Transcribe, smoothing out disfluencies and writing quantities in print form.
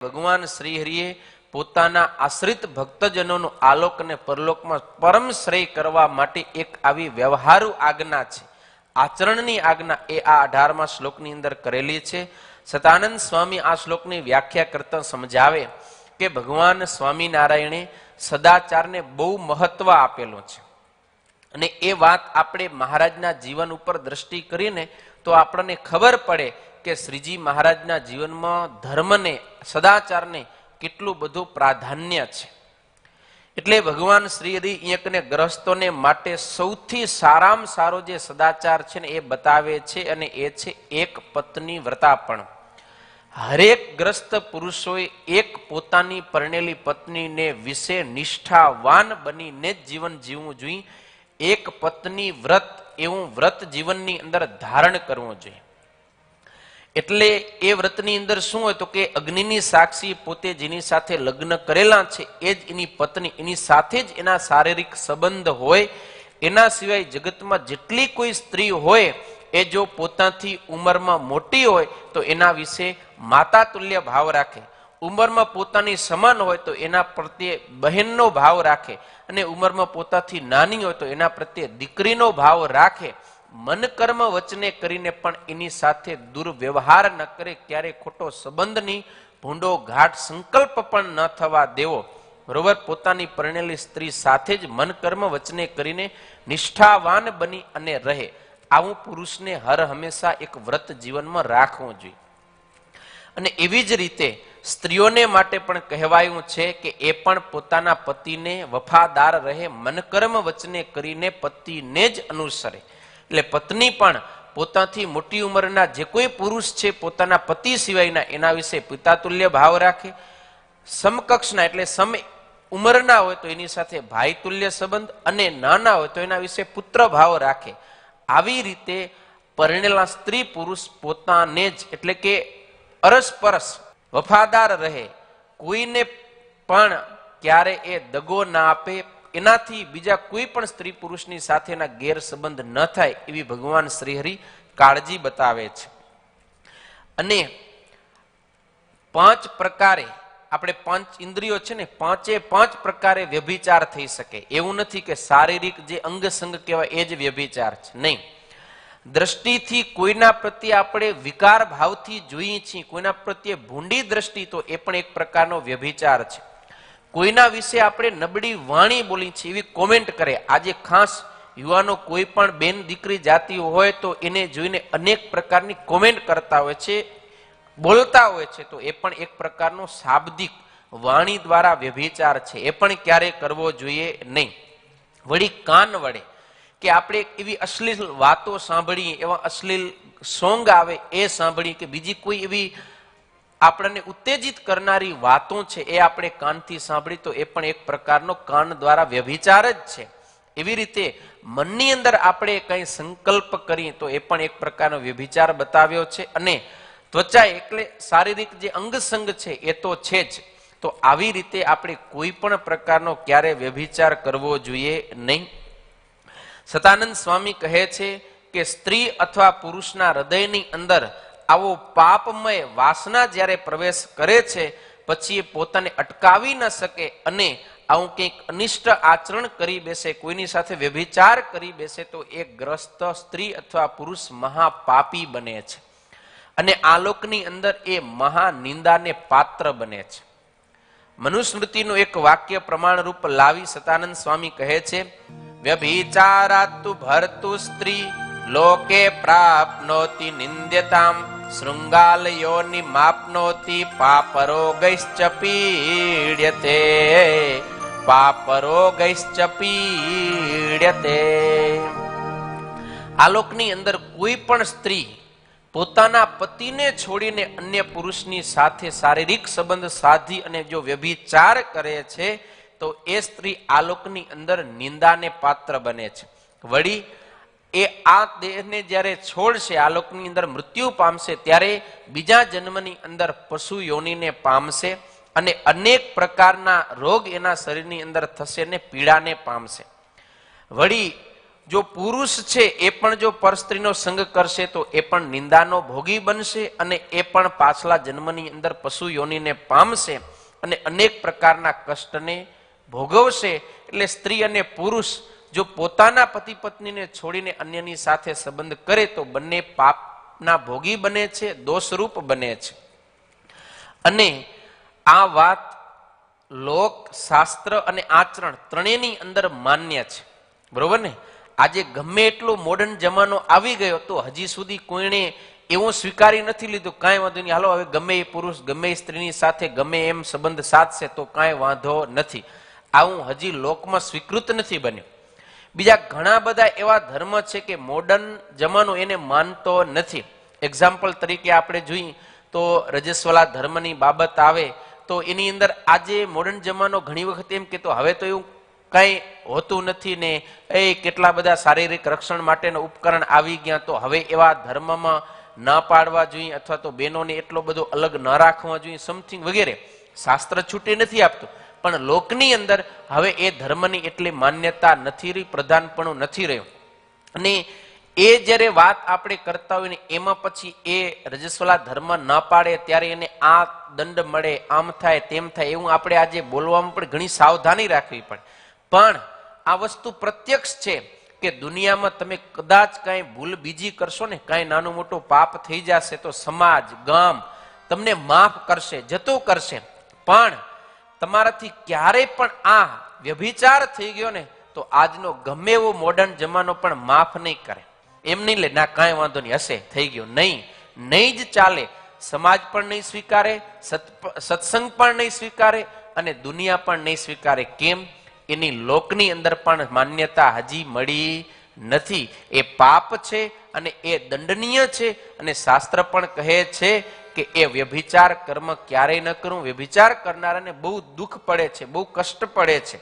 ભગવાન શ્રી હરિએ પોતાના આશ્રિત ભક્તજનોનું આલોક અને પરલોકમાં પરમ શ્રેય કરવા માટે એક આવી વ્યવહારુ આજ્ઞા છે, આચરણની આજ્ઞા એ આ 18મા શ્લોકની અંદર કરેલી છે. સતાનંદ સ્વામી આ શ્લોકની વ્યાખ્યા કરતા સમજાવે કે ભગવાન સ્વામિનારાયણે સદાચારને બહુ મહત્વ આપેલું છે અને એ વાત આપણે મહારાજના જીવન ઉપર દ્રષ્ટિ કરીને તો આપણને ખબર પડે કે શ્રીજી મહારાજના જીવનમાં ધર્મને, સદાચારને કેટલું બધું પ્રાધાન્ય છે. એટલે ભગવાન શ્રી હરિ અહીંયાને ગ્રહસ્થોને માટે સૌથી સારામાં સારો જે સદાચાર છે ને એ બતાવે છે અને એ છે એક પત્ની વ્રતાપણ. હરેક ગ્રસ્ત પુરુષોએ એક પોતાની પરણેલી પત્નીને વિશે નિષ્ઠાવાન બનીને જ જીવન જીવવું જોઈએ. એક પત્ની વ્રત એવું વ્રત જીવનની અંદર ધારણ કરવું જોઈએ. એટલે એ વ્રતની અંદર શું હોય તો કે અગ્નિની સાક્ષી પોતે જેની સાથે લગ્ન કરેલા છે એ જ એની પત્ની, એની સાથે જ એના શારીરિક સંબંધ હોય. એના સિવાય જગતમાં જેટલી કોઈ સ્ત્રી હોય એ જો પોતાથી ઉંમરમાં મોટી હોય તો એના વિશે માતા તુલ્ય ભાવ રાખે, ઉંમરમાં પોતાની સમાન હોય તો એના પ્રત્યે બહેનનો ભાવ રાખે અને ઉંમરમાં પોતાથી નાની હોય તો એના પ્રત્યે દીકરીનો ભાવ રાખે. મન કર્મ વચને કરીને પણ એની સાથે દુર્વ્યવહાર ન કરે, ક્યારે ખોટો સંબંધની ભૂંડો ઘાટ સંકલ્પ પણ ન થવા દેવો. બરોબર, પોતાની પરણેલી સ્ત્રી સાથે જ મન કર્મ વચને કરીને નિષ્ઠાવાન બની અને રહે. આવું પુરુષને હર હંમેશા એક વ્રત જીવનમાં રાખવું જોઈએ. અને એવી જ રીતે સ્ત્રીઓને માટે પણ કહેવાયું છે કે એ પણ પોતાના પતિને વફાદાર રહે, મન કર્મ વચને કરીને પતિને જ અનુસરે. એટલે પત્ની પણ પોતાથી મોટી ઉંમરના જે કોઈ પુરુષ છે પોતાના પતિ સિવાયના એના વિશે પિતાતુલ્ય ભાવ રાખે. સમકક્ષના એટલે સમ ઉંમરના હોય તો એની સાથે ભાઈ તુલ્ય સંબંધ અને નાના હોય તો એના વિશે પુત્ર ભાવ રાખે. આવી રીતે પરણેલા સ્ત્રી પુરુષ પોતાને જ એટલે કે અરસપરસ વફાદાર રહે, કોઈને પણ ક્યારે એ દગો ના આપે, એનાથી બીજા કોઈ પણ સ્ત્રી પુરુષની સાથેના ગેરસંબંધ ન થાય એવી ભગવાન શ્રી હરિ કાળજી બતાવે છે. અને 5 પ્રકારે આપણે 5 ઇન્દ્રિયો છે ને 5 પ્રકારે વ્યભિચાર થઈ શકે. એવું નથી કે શારીરિક જે અંગ સંગ કહેવાય એ જ વ્યભિચાર છે, નહીં. દ્રષ્ટિથી કોઈના પ્રત્યે આપણે વિકાર ભાવથી જોઈએ છીએ, કોઈના પ્રત્યે ભૂંડી દ્રષ્ટિ, તો એ પણ એક પ્રકારનો વ્યભિચાર છે. કોઈના વિશે આપણે નબળી વાણી બોલી છે એવી કોમેન્ટ કરે. આજે ખાસ યુવાનો કોઈ પણ બેન દીકરી જાતિ હોય તો એને જોઈને અનેક પ્રકારની કોમેન્ટ કરતા હોય છે, બોલતા હોય છે, તો એ પણ એક પ્રકારનો શાબ્દિક વાણી દ્વારા વ્યભિચાર છે. એ પણ ક્યારેય કરવો જોઈએ નહીં. વળી કાન વડે કે આપણે એવી અશ્લીલ વાતો સાંભળીએ, એવા અશ્લીલ સોંગ આવે એ સાંભળીએ કે બીજી કોઈ એવી આપણને ઉત્તેજિત કરનારી વાતો છે એ આપણે કાનથી સાંભળી તો એ પણ એક પ્રકારનો કાન દ્વારા વ્યભિચાર જ છે. એવી રીતે મનની અંદર આપણે કંઈ સંકલ્પ કરીએ તો એ પણ એક પ્રકારનો વ્યભિચાર બતાવ્યો છે. અને ત્વચા એટલે શારીરિક જે અંગસંગ છે એ તો છે જ. તો આવી રીતે આપણે કોઈ પણ પ્રકારનો ક્યારે વ્યભિચાર કરવો જોઈએ નહીં. સતાનંદ સ્વામી કહે છે કે સ્ત્રી અથવા પુરુષના હૃદયની અંદર આવો પાપમય વાસના જ્યારે પ્રવેશ કરે છે પછી એ પોતાને અટકાવી ન શકે અને આવું કંઈક અનિષ્ટ આચરણ કરી બેસે, કોઈની સાથે વ્યભિચાર કરી બેસે તો એ ગ્રસ્ત સ્ત્રી અથવા પુરુષ મહાપાપી બને છે અને આલોકની અંદર એ મહાનિંદાને પાત્ર બને છે. મનુસ્મૃતિનું એક વાક્ય પ્રમાણરૂપ લાવી સતાનંદ સ્વામી કહે છે, વ્યભિચારાત્તુ ભર્તુ સ્ત્રી લોકે પ્રાપ્નોતિ નિંદ્યતામ શૃંગાલયોનિ માપ્નોતિ પાપરોગૈશ્ચ પીડ્યતે પાપરોગૈશ્ચ પીડ્યતે. આલોકની અંદર કોઈ પણ સ્ત્રી પોતાના પતિને છોડીને અન્ય પુરુષની સાથે શારીરિક સંબંધ સાધી અને જો વ્યભિચાર કરે છે તો એ સ્ત્રી આલોકની અંદર નિંદાને પાત્ર બને છે. વળી એ આ દેહને જ્યારે છોડશે, આલોકની અંદર મૃત્યુ પામશે, ત્યારે બીજા જન્મની અંદર પશુ યોનિને પામશે અને અનેક પ્રકારના રોગ એના શરીરની અંદર થશે ને પીડાને પામશે. વળી જો પુરુષ છે એ પણ જો પરસ્ત્રીનો સંગ કરશે તો એ પણ નિંદાનો ભોગી બનશે અને એ પણ પાછલા જન્મની અંદર પશુ યોનિને પામશે અને અનેક પ્રકારના કષ્ટને ભોગવશે. એટલે સ્ત્રી અને પુરુષ જો પોતાના પતિ પત્નીને છોડીને અન્યની સાથે સંબંધ કરે તો બંને પાપના ભોગી બને છે, દોષરૂપ બને છે. અને આ વાત લોક, શાસ્ત્ર અને આચરણ ત્રણેયની અંદર માન્ય છે. બરોબર ને? આજે ગમે એટલો મોડર્ન જમાનો આવી ગયો તો હજી સુધી કોઈને એવું સ્વીકારી નથી લીધું કાંઈ વાંધો નહીં, હાલો હવે ગમે એ પુરુષ ગમે એ સ્ત્રીની સાથે ગમે એમ સંબંધ સાધશે તો કાંઈ વાંધો નથી. આવું હજી લોકમાં સ્વીકૃત નથી બન્યું. બીજા ઘણા બધા એવા ધર્મ છે કે મોડર્ન જમાનો એને માનતો નથી. એક્ઝામ્પલ તરીકે આપણે જોઈએ તો રજસ્વલા ધર્મની બાબત આવે તો એની અંદર આજે મોડર્ન જમાનો ઘણી વખત એમ કહેતો હવે તો એવું કંઈ હોતું નથી ને એ કેટલા બધા શારીરિક રક્ષણ માટેના ઉપકરણ આવી ગયા તો હવે એવા ધર્મમાં ના પાડવા જોઈએ અથવા તો બહેનોને એટલો બધો અલગ ન રાખવા જોઈએ સમથિંગ વગેરે. શાસ્ત્ર છૂટી નથી આપતું પણ લોકની અંદર હવે એ ધર્મની એટલી માન્યતા નથી રહી, પ્રધાનપણું નથી રહ્યું. અને એ જ્યારે વાત આપણે કરતા હોય ને એમાં પછી એ રજસ્વલા ધર્મ ન પાડે ત્યારે એને આ દંડ મળે, આમ થાય તેમ થાય એવું આપણે આજે બોલવામાં પણ ઘણી સાવધાની રાખવી પડે. પણ આ વસ્તુ પ્રત્યક્ષ છે કે દુનિયામાં તમે કદાચ કાંઈ ભૂલ બીજી કરશો ને, કાંઈ નાનું મોટું પાપ થઈ જશે તો સમાજ, ગામ તમને માફ કરશે, જતું કરશે. પણ તમારાથી ક્યારેય પણ આ વ્યભિચાર થઈ ગયો ને તો આજનો ગમે એવો મોડર્ન જમાનો પણ માફ નહીં કરે. એમ નહીં લે ના કાંઈ વાંધો નહીં, હશે થઈ ગયો, નહીં જ ચાલે. સમાજ પણ નહીં સ્વીકારે, સત્સંગ પણ નહીં સ્વીકારે અને દુનિયા પણ નહીં સ્વીકારે. કેમ? એની લોકની અંદર પણ માન્યતા હજી મળી નથી. એ પાપ છે અને એ દંડનીય છે અને શાસ્ત્ર પણ કહે છે કે એ વ્યભિચાર કર્મ ક્યારેય ન કરવું. વ્યભિચાર કરનારાને બહુ દુઃખ પડે છે, બહુ કષ્ટ પડે છે.